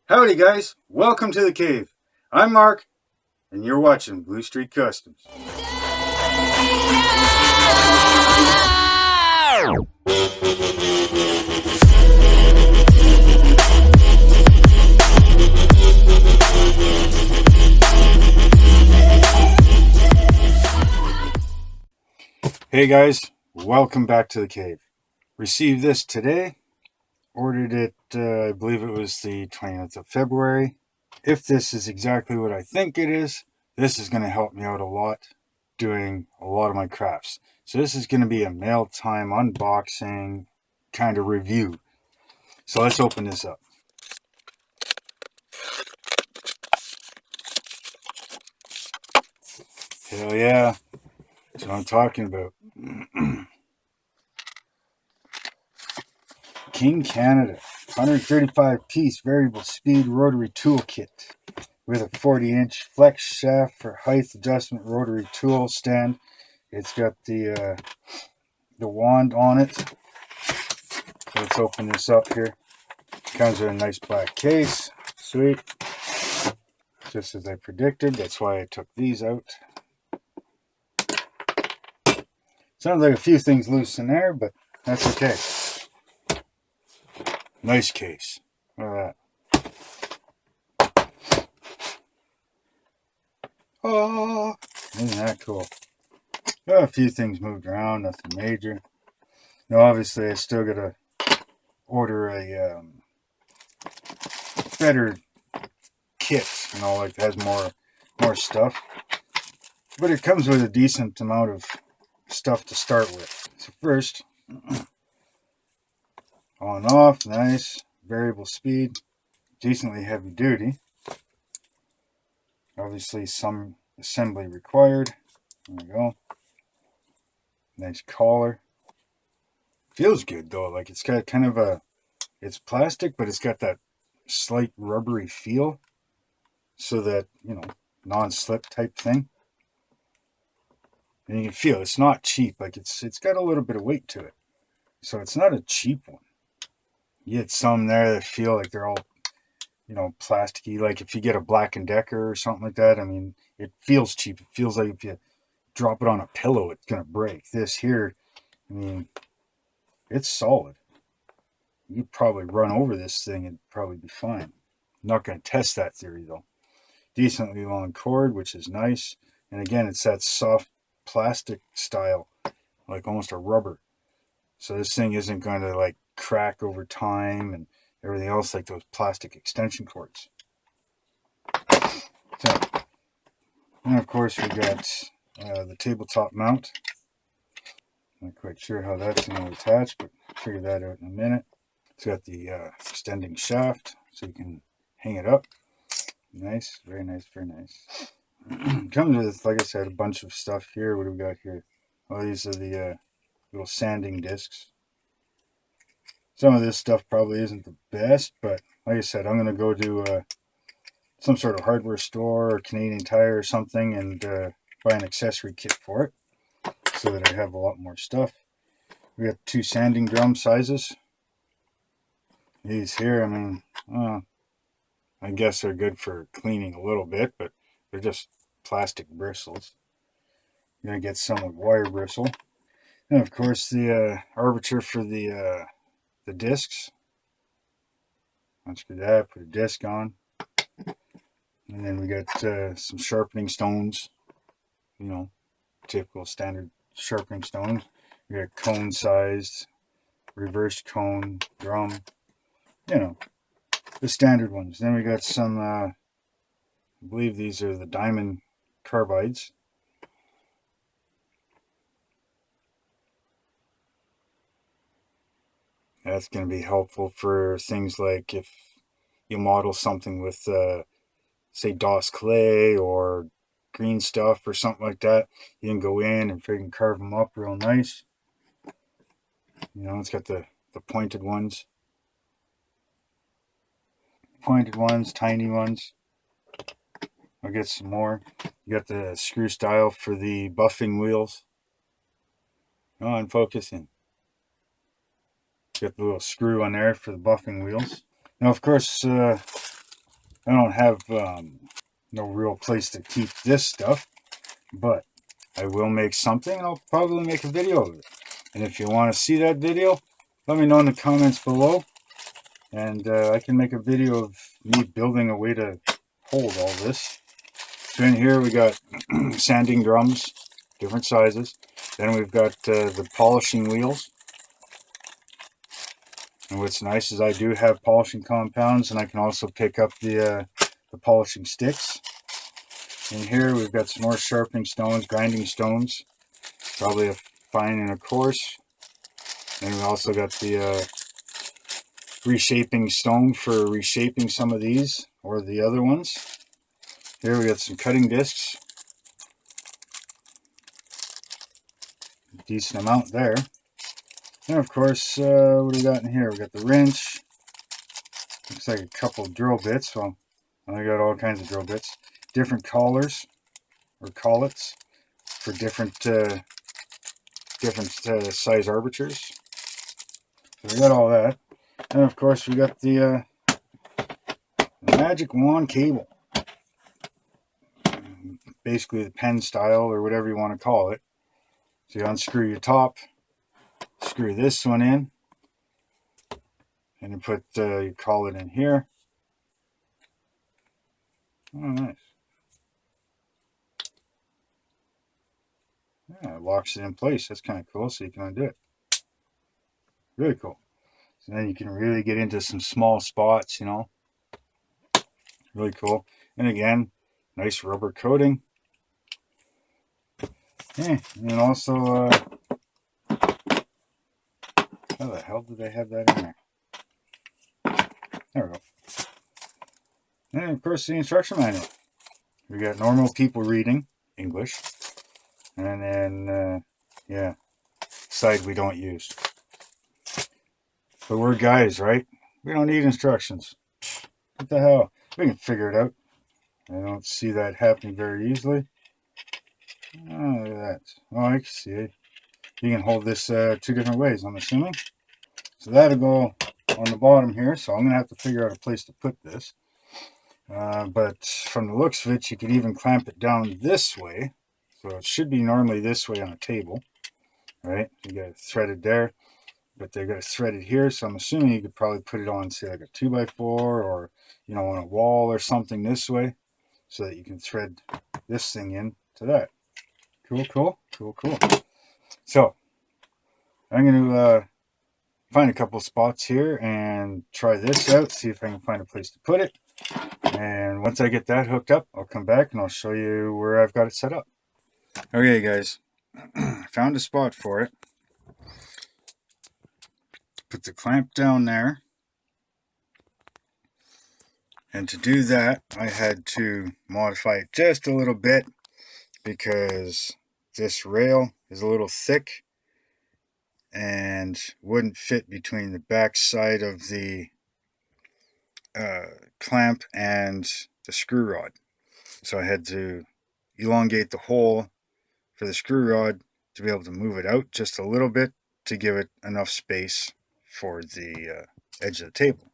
Howdy guys, welcome to the cave. I'm Mark, and you're watching Blue Street Customs. Hey guys, welcome back to the cave. Received this today, ordered it, I believe it was the 20th of February. If this is exactly what I think it is, this is going to help me out a lot doing a lot of my crafts. So this is going to be a mail time unboxing kind of review. So let's open this up. Hell yeah, that's what I'm talking about. King Canada 135 piece variable speed rotary toolkit with a 40-inch flex shaft for height adjustment rotary tool stand. It's got the wand on it. Let's open this up here. Comes with a nice black case. Sweet. Just as I predicted. That's why I took these out. Sounds like a few things loose in there, but that's okay. Nice case. Look at that. Oh, isn't that cool? Got a few things moved around, nothing major. Now, obviously, I still gotta order a better kit, like has more stuff. But it comes with a decent amount of stuff to start with. So first, on off, nice, variable speed, decently heavy duty. Obviously, some assembly required. There we go. Nice collar. Feels good though. Like it's got kind of it's plastic, but it's got that slight rubbery feel, so that non-slip type thing. And you can feel it's not cheap. Like it's got a little bit of weight to it, so it's not a cheap one. You get some there that feel like they're all plasticky. Like if you get a Black and Decker or something like that, I mean, it feels cheap. It feels like if you drop it on a pillow, it's gonna break. This here, I mean, it's solid. You'd probably run over this thing and probably be fine. I'm not gonna test that theory though. Decently long cord, which is nice. And again, it's that soft plastic style, like almost a rubber. So this thing isn't going to like crack over time and everything else like those plastic extension cords. So, and of course we got the tabletop mount. Not quite sure how that's going to attach, but figure that out in a minute. It's got the extending shaft, so you can hang it up. Nice, very nice, very nice. Comes with, like I said, a bunch of stuff here. What do we got here? Well, these are the little sanding discs. Some of this stuff probably isn't the best, but like I said, I'm going to go to some sort of hardware store or Canadian Tire or something and buy an accessory kit for it so that I have a lot more stuff. We got 2 sanding drum sizes. These here, I mean, I guess they're good for cleaning a little bit, but they're just plastic bristles. You're going to get some with wire bristle. And of course the arbiter for the discs. Unscrew that, put a disc on. And then we got some sharpening stones, typical standard sharpening stones. We got cone sized, reversed cone, drum, the standard ones. Then we got some, I believe these are the diamond carbides. That's going to be helpful for things like if you model something with, say, DOS clay or green stuff or something like that. You can go in and freaking carve them up real nice. It's got the pointed ones. Pointed ones, tiny ones. I'll get some more. You got the screw style for the buffing wheels. Oh, I'm focusing. Got the little screw on there for the buffing wheels. Now, of course, I don't have no real place to keep this stuff, but I will make something, and I'll probably make a video of it. And if you want to see that video, let me know in the comments below, and I can make a video of me building a way to hold all this. So in here we got sanding drums, different sizes. Then we've got the polishing wheels. And what's nice is I do have polishing compounds, and I can also pick up the polishing sticks. In here we've got some more sharpening stones, grinding stones, probably a fine and a coarse. And we also got the reshaping stone for reshaping some of these or the other ones. Here we got some cutting discs, decent amount there. And of course, what do we got in here? We got the wrench. Looks like a couple drill bits. Well, I got all kinds of drill bits. Different collars or collets for different size armatures. So we got all that. And of course, we got the magic wand cable. Basically the pen style or whatever you want to call it. So you unscrew your top, screw this one in, and you put your collet in here. Oh, nice. Yeah, it locks it in place. That's kind of cool, so you can undo it. Really cool. So then you can really get into some small spots, you know. Really cool. And again, nice rubber coating. Yeah, and then also, how the hell did they have that in there? There we go. And of course, the instruction manual. We got normal people reading English, and then yeah, side we don't use. But we're guys, right? We don't need instructions. What the hell? We can figure it out. I don't see that happening very easily. Oh, look at that. Oh, I can see it. You can hold this two different ways, I'm assuming. So that'll go on the bottom here. So I'm going to have to figure out a place to put this. But from the looks of it, you could even clamp it down this way. So it should be normally this way on a table, right? You got it threaded there, but they got it threaded here. So I'm assuming you could probably put it on, say, like a 2x4 or, you know, on a wall or something this way so that you can thread this thing in to that. Cool, cool, cool, cool. So I'm going to find a couple spots here and try this out, see if I can find a place to put it. And once I get that hooked up, I'll come back and I'll show you where I've got it set up. Okay, guys, found a spot for it. Put the clamp down there. And to do that, I had to modify it just a little bit because this rail is a little thick and wouldn't fit between the back side of the clamp and the screw rod. So I had to elongate the hole for the screw rod to be able to move it out just a little bit to give it enough space for the edge of the table.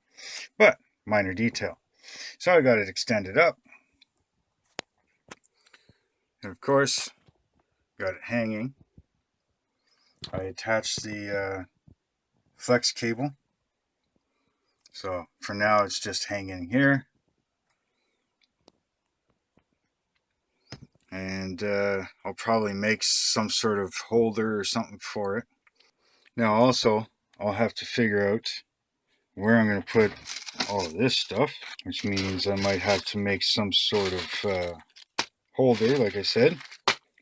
But minor detail. So I got it extended up. And of course, got it hanging. I attached the flex cable. So for now, it's just hanging here. And I'll probably make some sort of holder or something for it. Now also, I'll have to figure out where I'm going to put all of this stuff, which means I might have to make some sort of holder, like I said.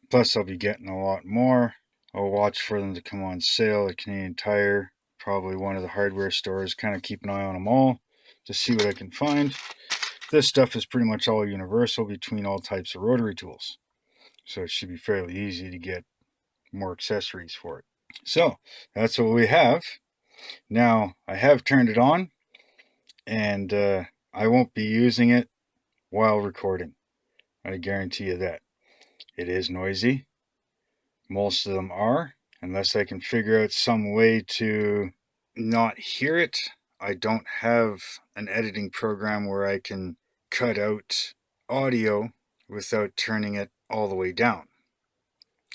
Plus, I'll be getting a lot more. I'll watch for them to come on sale at Canadian Tire, probably one of the hardware stores, kind of keep an eye on them all to see what I can find. This stuff is pretty much all universal between all types of rotary tools, so it should be fairly easy to get more accessories for it. So that's what we have. Now I have turned it on, and I won't be using it while recording. I guarantee you that. It is noisy. Most of them are, unless I can figure out some way to not hear it. I don't have an editing program where I can cut out audio without turning it all the way down.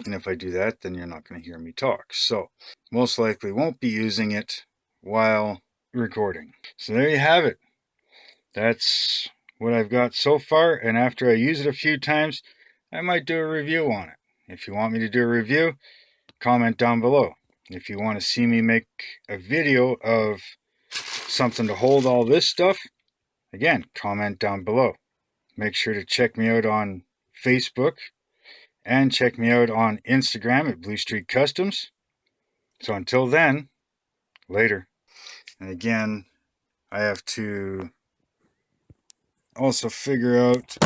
And if I do that, then you're not going to hear me talk. So most likely won't be using it while recording. So there you have it. That's what I've got so far. And after I use it a few times, I might do a review on it. If you want me to do a review, comment down below. If you want to see me make a video of something to hold all this stuff, again, comment down below. Make sure to check me out on Facebook and check me out on Instagram at Blue Streak Customs. So until then, later. And again, I have to also figure out